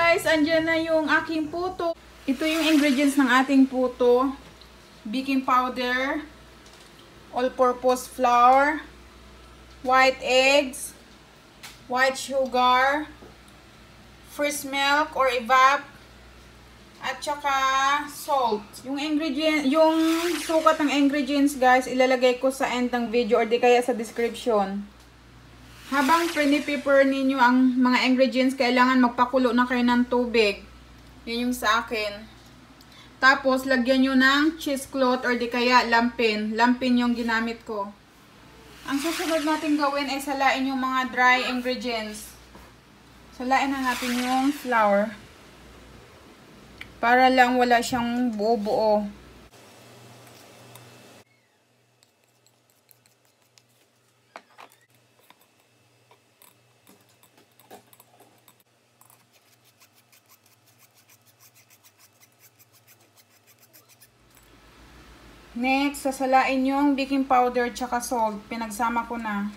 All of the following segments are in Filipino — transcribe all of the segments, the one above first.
guys, andyan na yung aking puto. Ito yung ingredients ng ating puto. Baking powder, all-purpose flour, white eggs, white sugar, fresh milk or evap, at saka salt. Yung sukat ng ingredients guys, ilalagay ko sa end ng video or di kaya sa description. Habang prepare ninyo ang mga ingredients, kailangan magpakulo na kayo ng tubig. Yan yung sa akin. Tapos, lagyan nyo ng cheesecloth or di kaya lampin. Lampin yung ginamit ko. Ang susunod natin gawin ay salain yung mga dry ingredients. Salain na natin yung flour. Para lang wala siyang buo-buo. Next, sasalain yung baking powder tsaka salt. Pinagsama ko na.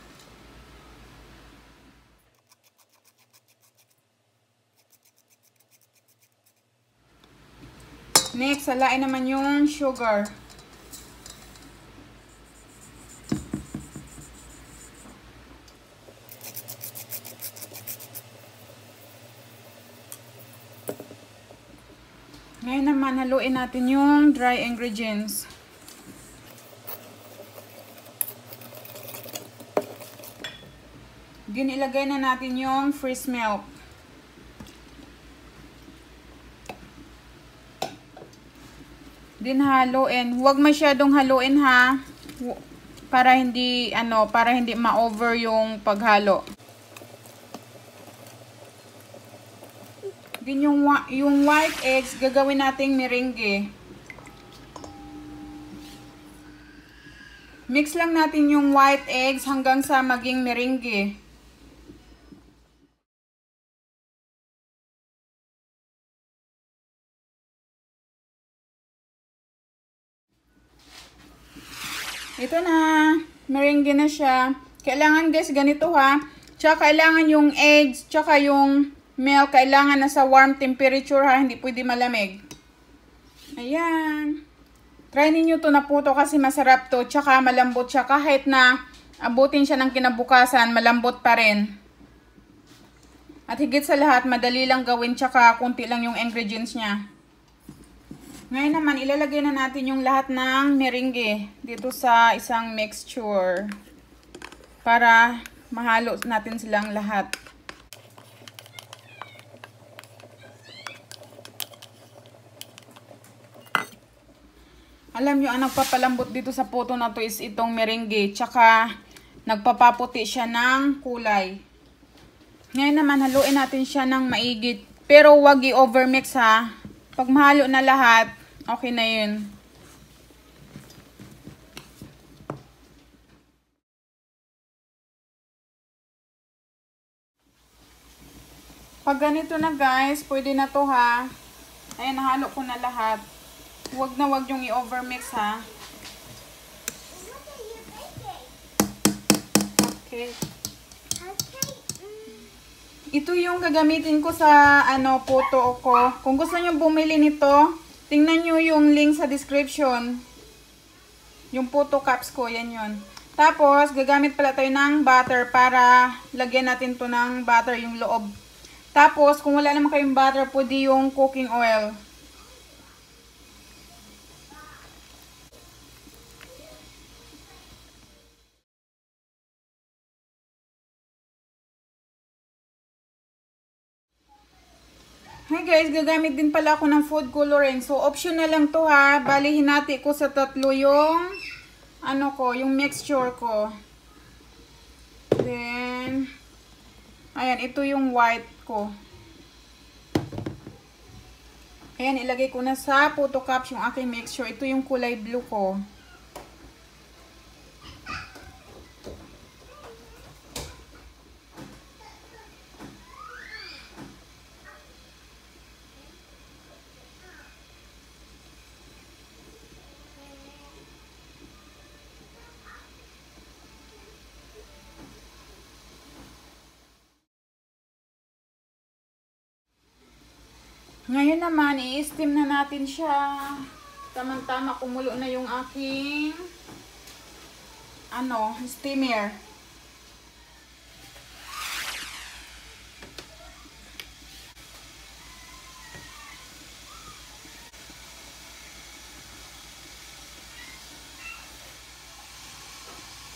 Next, salain naman yung sugar. Ngayon naman, haluin natin yung dry ingredients. Ilagay na natin yung fresh milk. Din haluin. Huwag masyadong haluin ha. Para hindi ma-over yung paghalo. Din yung white eggs gagawin nating meringue. Mix lang natin yung white eggs hanggang sa maging meringue. Ito na, meringue na siya. Kailangan guys ganito ha. Tsaka kailangan yung eggs, tsaka yung milk, kailangan nasa warm temperature ha. Hindi pwede malamig. Ayan. Try ninyo to na puto kasi masarap to. Tsaka malambot siya. Kahit na abutin siya ng kinabukasan, malambot pa rin. At higit sa lahat, madali lang gawin. Tsaka kunti lang yung ingredients niya. Ngayon naman, ilalagay na natin yung lahat ng meringue dito sa isang mixture para mahalo natin silang lahat. Alam nyo, ang nagpapalambot dito sa puto na to is itong meringue, tsaka nagpapaputi siya ng kulay. Ngayon naman, haluin natin siya ng maigit, pero wag i-overmix ha. Pag mahalo na lahat, okay na yun. Pag ganito na guys, pwede na to ha. Ayan, nahalo ko na lahat. Huwag na huwag yung i-overmix ha. Okay. Ito yung gagamitin ko sa puto ko. Kung gusto nyo bumili nito, tingnan nyo yung link sa description. Yung puto cups ko, yan yun. Tapos, gagamit pala tayo ng butter para lagyan natin to ng butter yung loob. Tapos, kung wala naman kayong butter, pwede yung cooking oil. Hi guys, gagamit din pala ako ng food coloring. So, optional lang to ha. Bali, hinati ko sa tatlo yung yung mixture ko. Then, ayan, ito yung white ko. Ayan, ilagay ko na sa puto cups yung aking mixture. Ito yung kulay blue ko. Ngayon naman, i-steam na natin siya. Tamang-tama, kumulo na yung aking steamer.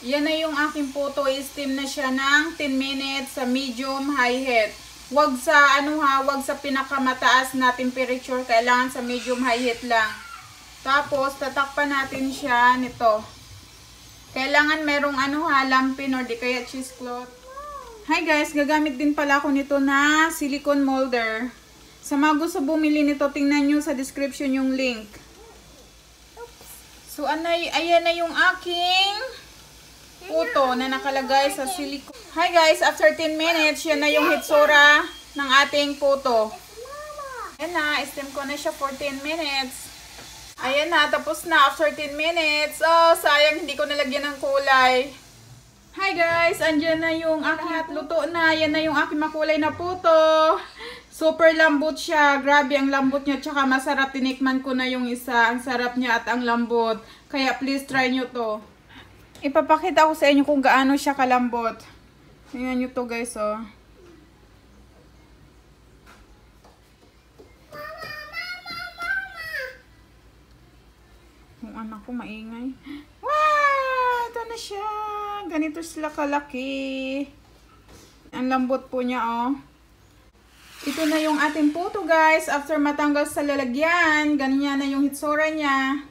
Yan na yung aking puto. I-steam na siya ng 10 minutes sa medium high heat. Wag sa wag sa pinakamataas na temperature, kailangan sa medium high heat lang. Tapos tatakpan natin siya nito. Kailangan merong lampin or di kaya cheesecloth. Hi guys, gagamit din pala ako nito na silicone molder. Sa mga gusto bumili nito, tingnan nyo sa description yung link. So ayan na yung aking puto na nakalagay sa silicone. Hi guys, after 10 minutes, yan na yung hitsura ng ating puto. Ayan na, steam ko na siya for 10 minutes. Ayan na, tapos na after 10 minutes. Oh, sayang hindi ko nalagyan ng kulay. Hi guys, andyan na yung aking at luto na. Yan na yung aking makulay na puto. Super lambot siya. Grabe ang lambot niya. Tsaka masarap. Tinikman ko na yung isa. Ang sarap niya at ang lambot. Kaya please try nyo to. Ipapakita ko sa inyo kung gaano siya kalambot. Tingnan nyo to guys, oh. Yung anak ko maingay. Wow! Ito na siya. Ganito sila kalaki. Ang lambot po niya, oh. Ito na yung ating puto guys. After matanggal sa lalagyan, ganyan na yung hitsura niya.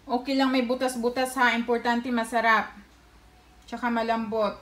Okay lang may butas-butas ha. Importante masarap. Tsaka malambot.